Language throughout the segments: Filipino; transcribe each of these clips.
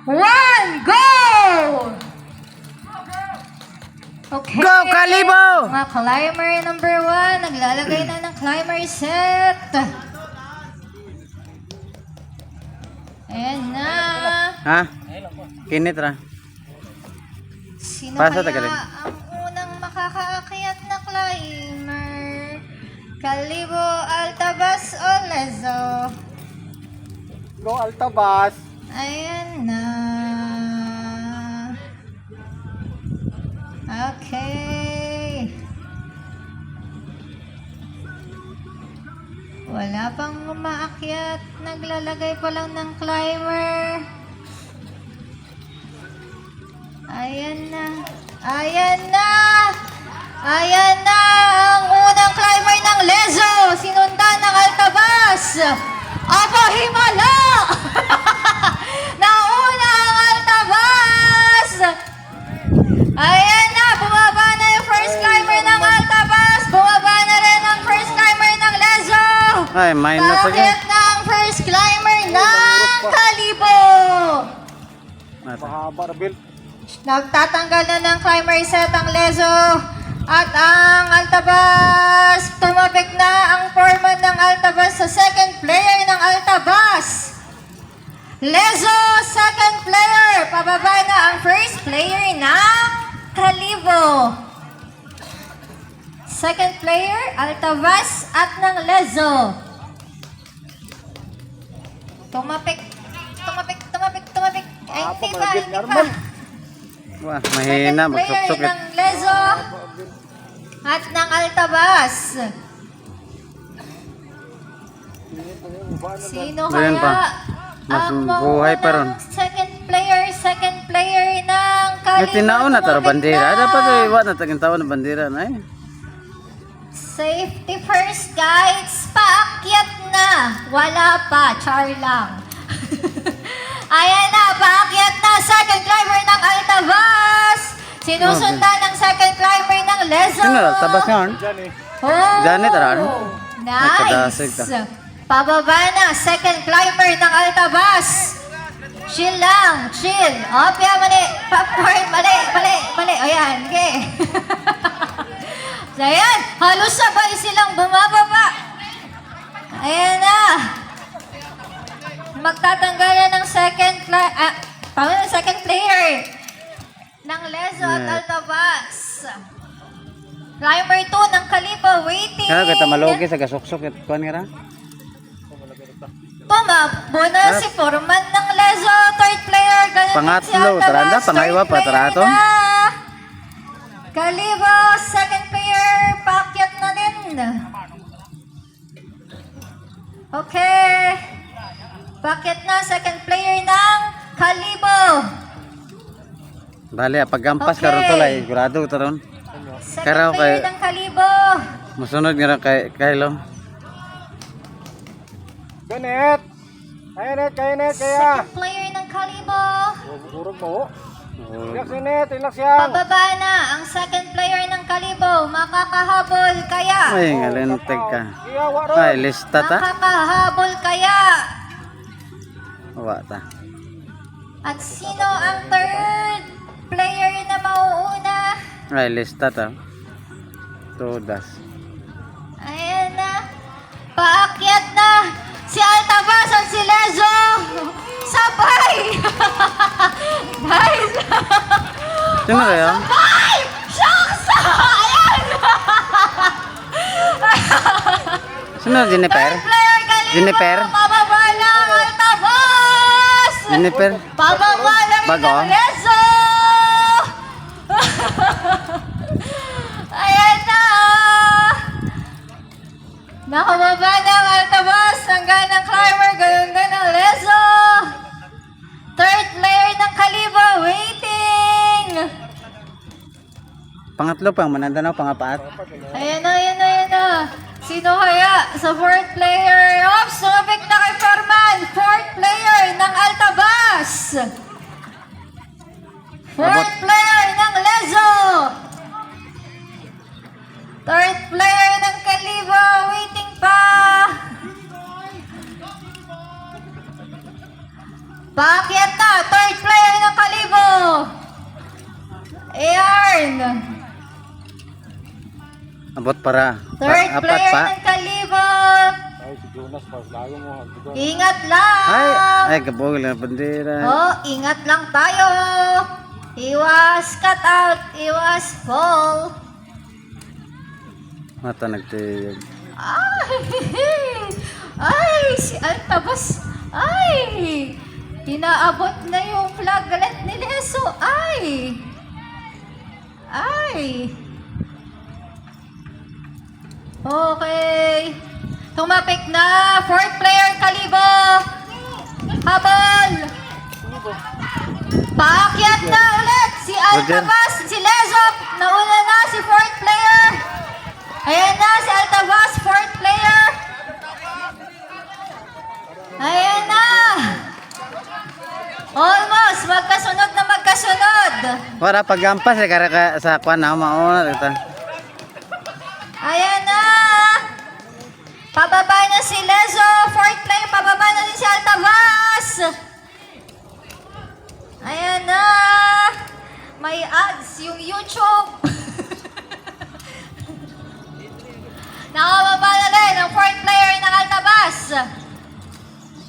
1, go! Okay. Go, Kalibo! Mga climber number 1, naglalagay na ng climber set. Ayan na. Ha? Kinit ra. Sino Pasa kaya tagaling. ang unang makakaakyat na climber? Kalibo, Altabas o Lezo? Go Altabas. Ayan na. Okay. Wala pang umaakyat. Naglalagay pa lang ng climber. Ayan na. Ayan na. Ayan na. Ang unang climber ng Lezo. Sinundan ng Altabas. Aba, himala! Nauna ang Altabas. Ayan na. Bumaba na yung first climber ng Altabas. Bumaba na rin ang first climber ng Lezo. Ay, minus again. Bakit na ang first climber ng Kalibo? Mahaba na build. Nagtatanggal na ng climber set ang Lezo at ang Altabas. Tumapik na ang foreman ng Altabas sa second player ng Altabas. Lezo, second player. Pababa na ang first player ng Kalibo. Second player, Altabas at ng Lezo. Tumapik. Ay, hindi pa, hindi pa. Wah, mahina. Second player Magsuksok. ng Lezo at ng Altabas. Sino Ayan kaya pa. Mas ang buhay pa ron. maunang second player ng May Kalibo? tinaon na taro Tumapik bandera. na. Dapat iwan na taging tawon ng bandera na eh. Safety first, guys. Paakyat na. Wala pa. Char lang. Ayan na. Paakyat na. Second climber ng Altabas. Sinusundan ng second climber ng Lezo. Sino na? Tabas nga. Diyan eh. Oh, Janet, ano? Ay, kadasig nice. ka. Pababa na. Second climber ng Altabas. Chill lang. Chill. Opya, mali. Popcorn. Mali. Ayan. Okay. So, ayan. Halos sabay silang bumababa. Ayan na. Magtatanggal na ng second player ng Lezo at Yeah. Altabas. Climber 2 ng Kalibo waiting. Kaya kita malugi sa gasuksok. Kuhan nga ra. Tumakbo na si Foreman ng Lezo. Third player. Ganun Pangatlo, si Altabas. taranda, pangaiwa pa, Third player tarato. na. Kalibo, second player. Paakyat na din. Okay. Paakyat na second player ng Kalibo. Bali, paggampas Okay. karon tulay. Gurado taron. Second Karaw player kay- ng Kalibo. Musunod nga ra kay Kylo. Ganet. Kaya. Second player ng Kalibo. Burog mo. Relax net, relax yan. Pababa na ang second player ng Kalibo. Makakahabol kaya. Ay, ngalintig ka. Iya, waro. Ay, lista ta. Makakahabol kaya. Wa ta. At sino ang third player na mauuna? Ay, lista ta. Todas. Ayan na. Paakyat na. Si Altabas at si Lezo. Sabay. Guys. Sino kaya? Sabay. Shucks. Ayan. Sino Jennifer? Third player Kalibo. Jennifer? Pababa na ang Altabas. Jennifer? Pababa na rin Bago? ang Lezo. Ayan na. Nakababa na ang Altabas. Hanggang ng climber. Ganun din ang Lezo. Third player ng Kalibo. Waiting. Pangatlo pang Manandanao, pangapat. Ayan na. Sino kaya sa fourth player? Oops, sumabik na kay Ferman. Fourth player ng Altabas. Fourth player ng Lezo. Third player ng Kalibo. Waiting pa. Paakyat na. Third player Kalibo. Ayan. Abot para. Third Apat player pa. ng Kalibo. Ay, si Jonas pa. Layo mo. Ingat lang. Ay, kabog lang bandera. Oh, ingat lang tayo. Iwas cut out, iwas fall. Mata nagtiyog. Ay, si Altabas. Ay, inaabot na yung flaglet ni Leso. Ay. Okay. Tumapik na. Fourth player, Kalibo. Habol. Paakyat na ulit. Si Altabas, si Leso. Nauna na si fourth player. Ayan na si Altabas, fourth player. Ayan na. Almost, magkasunod na magkasunod. Wala paggampas kara sa kwan na mauna kita. Ayan na. Pababa na si Lezo, fourth player, pababa na din si Altabas. Ayan na. May ads yung YouTube. Nakababa na din ang fourth player ng Altabas.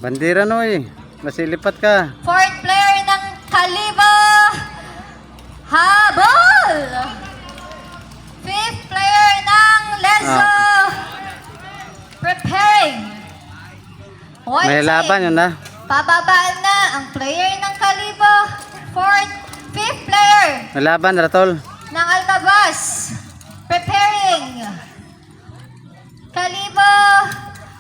Bandera no eh. Masilipat ka. Fourth player ng Kalibo. Habol. Fifth player ng Lezo. Preparing. May laban yun na. Pababa na ang player ng Kalibo. Fifth player May laban Ratol. ng Altabas. Preparing. Kalibo.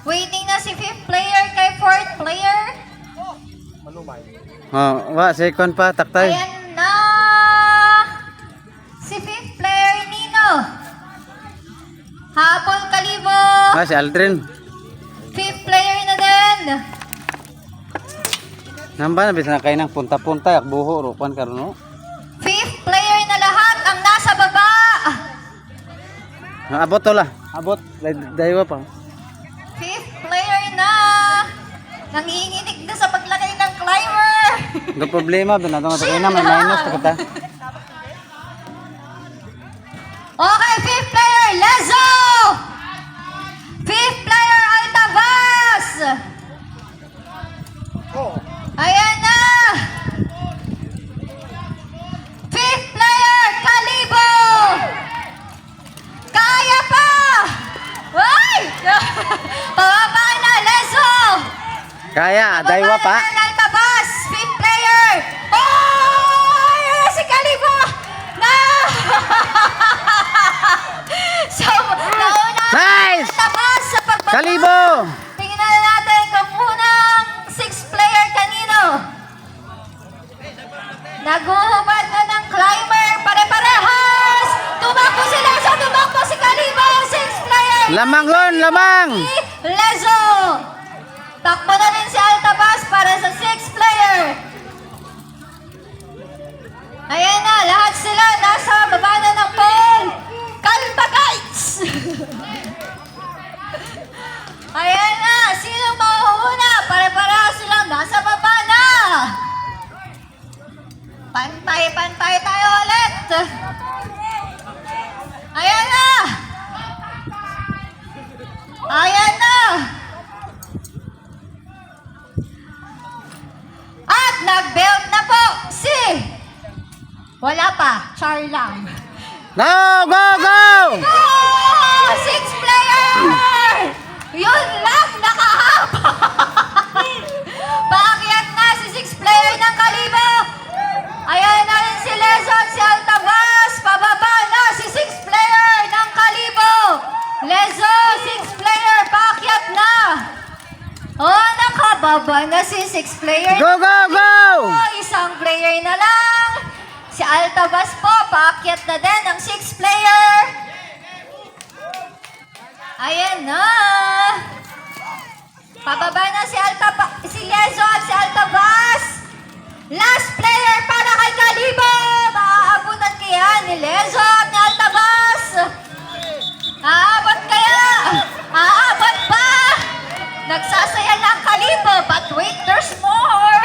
Waiting na si fifth player kay fourth player. Malumay. Oh, second pa taktay. Ayan na. Si fifth player Nino. Habol Kalibo. Si Aldrin. Fifth player na din. Namba na bisa na kayo ng punta-punta yak buho rupan karon no. Fifth player na lahat ang nasa baba. Abot to la. Abot daywa pa. Fifth player na. Nanginginig na sa paglagay ng climber. Ang problema binato nga tayo na may minus ta kita. Okay, fifth player, Lezo! Fifth player, Altabas! Oh. Ayan na! Fifth player, Kalibo! Kaya pa! Ay! Pababa na, Lezo! Kaya daywa pa. Altabas, fifth player! Oh! Ayan si Kalibo! Na! So, nauna Nice! Altabas sa pagbaba. Kalibo! Tingnan natin kung unang sixth player kanino. Naguhubad na ng climber. Pare-parehas! Tumakbo si Lezo! Tumakbo si Kalibo! Sixth player! Lamang ron, lamang. Lezo! Takbo na rin si Altabas para sa sixth player. Ayan na, lahat sila nasa baba na ng pole. Kalba guys! Ayan na, sino mauuna? Pare-para silang nasa baba na. Pantay-pantay tayo ulit. Ayan na. Ayan na. At nag-belt na po si... Wala pa, char lang. Go, go, go! Oh, sixth player! Yun lang, nakahapa! Paakyat na si sixth player ng Kalibo! Ayan na rin si Lezo at si Altabas! Pababa na si sixth player ng Kalibo! Lezo, sixth player, paakyat na! Oh, nakababa na si sixth player. Go, go, go! Oh, isang player na lang. Si Altabas po, paakyat na din ang sixth player. Ayan na. Pababa na si Lezo at si Altabas. Last player para kay Kalibo. Maaabutan kaya ni Lezo at ni Altabas. Aabot kaya? Aabot pa. Nagsasaya na ang Kalibo, but wait, there's more.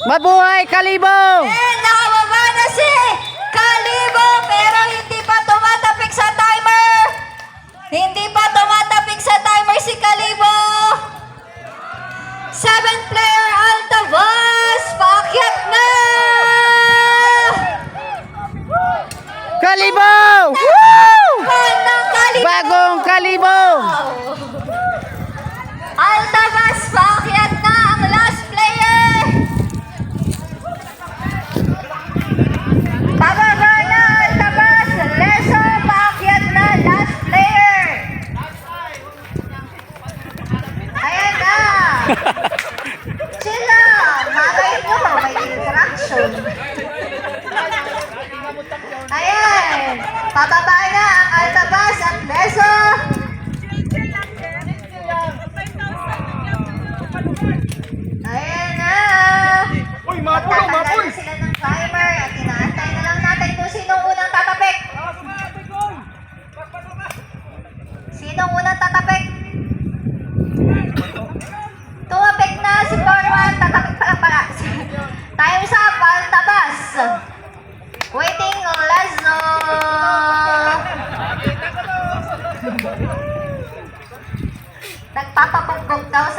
Mabuhay Kalibo! And nakababa na si Kalibo pero hindi pa tumatapik sa timer. Hindi pa tumatapik sa timer si Kalibo. 7th player Altabas, paakyat na! Kalibo! Woo! Goal ng Kalibo! Bagong Kalibo! Altabas, paakyat na ang last player! Pababa na Altabas, Leso, paakyat na last player! Ayan na! Chill lang! Malay nyo, may interaction. Ayan! Pababa na ang Altabas at Leso! Ayan na! Uy, mapoy, mapoy! Nagtatanggal na sila ng timer at inaantay na lang natin kung sinong unang tatapik. Sinong unang tatapik? Tumapik na si Forman, tatapik pala. Time's up, Altabas. Waiting, Lesno. Nagpapabugbog daw sa